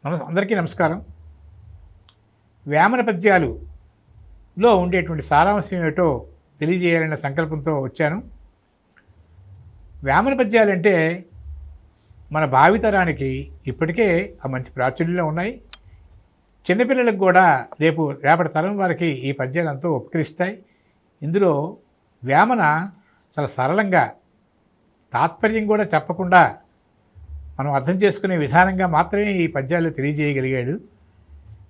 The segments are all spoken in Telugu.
అందరికీ నమస్కారం. వేమన పద్యాలులో ఉండేటువంటి సారాంశం ఏమిటో తెలియజేయాలనే సంకల్పంతో వచ్చాను. వేమన పద్యాలంటే మన భావితరానికి ఇప్పటికే మంచి ప్రాచుర్యంలో ఉన్నాయి. చిన్నపిల్లలకు కూడా రేపటి తరం వారికి ఈ పద్యాలు ఎంతో ఉపకరిస్తాయి. ఇందులో వేమన చాలా సరళంగా తాత్పర్యం కూడా చెప్పకుండా మనం అర్థం చేసుకునే విధానంగా మాత్రమే ఈ పద్యాలు తెలియజేయగలిగాడు.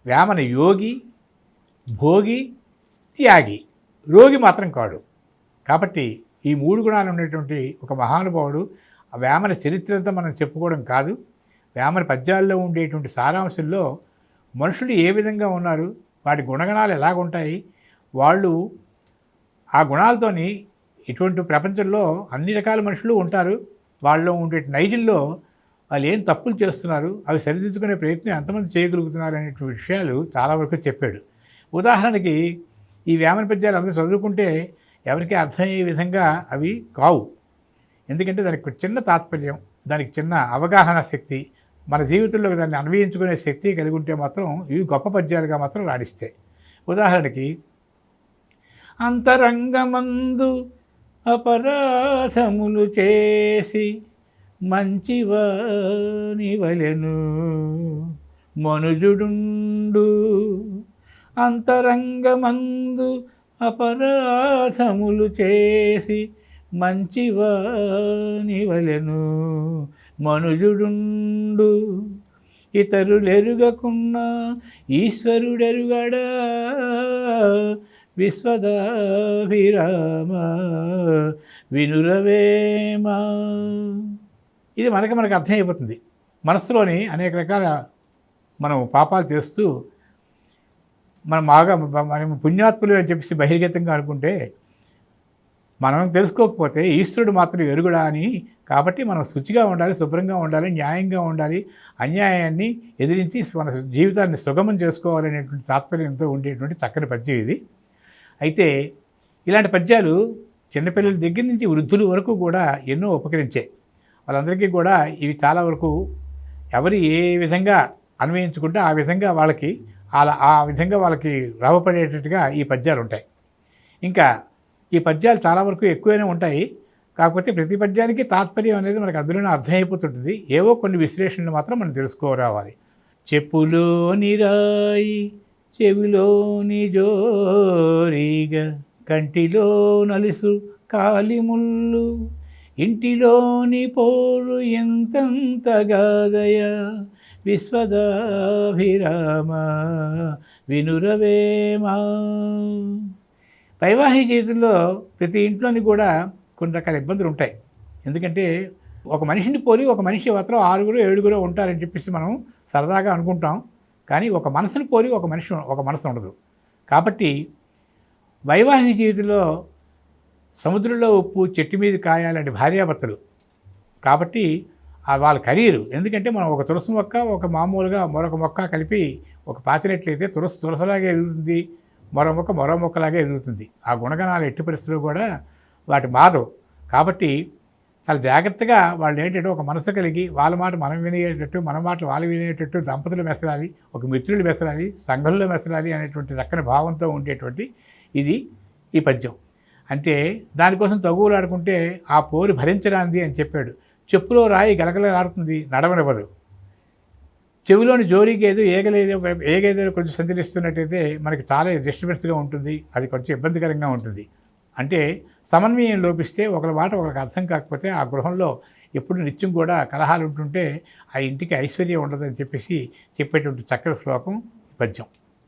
వేమన యోగి, భోగి, త్యాగి, రోగి మాత్రం కాడు. కాబట్టి ఈ మూడు గుణాలు ఉన్నటువంటి ఒక మహానుభావుడు. ఆ వేమన చరిత్ర అంతా మనం చెప్పుకోవడం కాదు, వేమన పద్యాల్లో ఉండేటువంటి సారాంశంలో మనుషులు ఏ విధంగా ఉన్నారు, వాటి గుణగణాలు ఎలాగుంటాయి, వాళ్ళు ఆ గుణాలతోని ఇటువంటి ప్రపంచంలో అన్ని రకాల మనుషులు ఉంటారు, వాళ్ళలో ఉండే నైజంలో వాళ్ళు ఏం తప్పులు చేస్తున్నారు, అవి సరిదిద్దుకునే ప్రయత్నం ఎంతమంది చేయగలుగుతున్నారు అనేటువంటి విషయాలు చాలా వరకు చెప్పాడు. ఉదాహరణకి ఈ వేమన పద్యాలు అందరూ చదువుకుంటే ఎవరికీ అర్థమయ్యే విధంగా అవి కావు. ఎందుకంటే దానికి చిన్న తాత్పర్యం, దానికి చిన్న అవగాహన శక్తి, మన జీవితంలో దాన్ని అన్వయించుకునే శక్తి కలిగి ఉంటే మాత్రం ఇవి గొప్ప పద్యాలుగా మాత్రం రాణిస్తాయి. ఉదాహరణకి అంతరంగమందు అపరాధములు చేసి మంచివాని వలెను మనుజుడుండు, అంతరంగమందు అపరాధములు చేసి మంచివాని వలెను మనుజుడుండు, ఇతరులెరుగకున్నా ఈశ్వరుడెరుగడా విశ్వదాభిరామ వినురవేమా. ఇది మనకు అర్థమైపోతుంది. మనస్సులోని అనేక రకాల మనం పాపాలు చేస్తూ మనం పుణ్యాత్ములు అని చెప్పేసి బహిర్గతంగా అనుకుంటే, మనం తెలుసుకోకపోతే ఈశ్వరుడు మాత్రం ఎరుగుడా అని. కాబట్టి మనం శుచిగా ఉండాలి, శుభ్రంగా ఉండాలి, న్యాయంగా ఉండాలి, అన్యాయాన్ని ఎదిరించి మన జీవితాన్ని సుగమం చేసుకోవాలనేటువంటి తాత్పర్యంతో ఉండేటువంటి చక్కని పద్యం ఇది. అయితే ఇలాంటి పద్యాలు చిన్నపిల్లల దగ్గర నుంచి వృద్ధుల వరకు కూడా ఎన్నో ఉపకరించాయి. వాళ్ళందరికీ కూడా ఇవి చాలా వరకు ఎవరు ఏ విధంగా అన్వయించుకుంటే ఆ విధంగా వాళ్ళకి లాభపడేటట్టుగా ఈ పద్యాలు ఉంటాయి. ఇంకా ఈ పద్యాలు చాలా వరకు ఎక్కువనే ఉంటాయి. కాకపోతే ప్రతి పద్యానికి తాత్పర్యం అనేది మనకు అందులోనే అర్థమైపోతుంటుంది. ఏవో కొన్ని విశ్లేషణలు మాత్రం మనం తెలుసుకోరావాలి. చెప్పులోని రాయి చెవిలోని జోరీగా, కంటిలో నలుసు కాలిముళ్ళు, ఇంటిలోని పోరు ఎంతంతగాదయ విశ్వదాభిరామ వినురవేమా. వైవాహిక జీవితంలో ప్రతి ఇంట్లోని కూడా కొన్ని రకాల ఇబ్బందులు ఉంటాయి. ఎందుకంటే ఒక మనిషిని పోలి ఒక మనిషి మాత్రం 6 7 ఉంటారని చెప్పేసి మనం సరదాగా అనుకుంటాం. కానీ ఒక మనసుని పోలి ఒక మనసు ఉండదు. కాబట్టి వైవాహిక జీవితంలో సముద్రంలో ఉప్పు చెట్టు మీద కాయాలంటే భార్యాభర్తలు. కాబట్టి వాళ్ళ ఖరీరు. ఎందుకంటే మనం ఒక తులసి మొక్క ఒక మామూలుగా మరొక మొక్క కలిపి ఒక పాతినట్లయితే తులసలాగే ఎదుగుతుంది, మరో మొక్కలాగే ఎదుగుతుంది. ఆ గుణగణాలు ఎట్టి పరిస్థితులు కూడా వాటి మారవు. కాబట్టి చాలా జాగ్రత్తగా వాళ్ళు ఏంటంటే ఒక మనసు కలిగి వాళ్ళ మాట మనం వినేటట్టు, మన మాటలు వాళ్ళు వినేటట్టు దంపతులు మెసలాలి, ఒక మిత్రులు మెసలాలి, సంఘంలో మెసలాలి అనేటువంటి చక్కని భావంతో ఉండేటువంటి ఇది ఈ పద్యం. అంటే దానికోసం తగువులాడుకుంటే ఆ పోరు భరించరాంది అని చెప్పాడు. చెప్పులో రాయి గలగలలాడుతుంది నడవనివ్వదు, చెవిలోని జోరీగేదో ఏగేదో కొంచెం సంచరిస్తున్నట్టయితే మనకి చాలా డిస్టర్బెన్స్గా ఉంటుంది, అది కొంచెం ఇబ్బందికరంగా ఉంటుంది. అంటే సమన్వయం లోపిస్తే ఒకరి మాట ఒకరికి అర్థం కాకపోతే ఆ గృహంలో ఎప్పుడు నిత్యం కూడా కలహాలు ఉంటుంటే ఆ ఇంటికి ఐశ్వర్యం ఉండదని చెప్పేసి చెప్పేటువంటి చక్కని శ్లోకం ఈ పద్యం.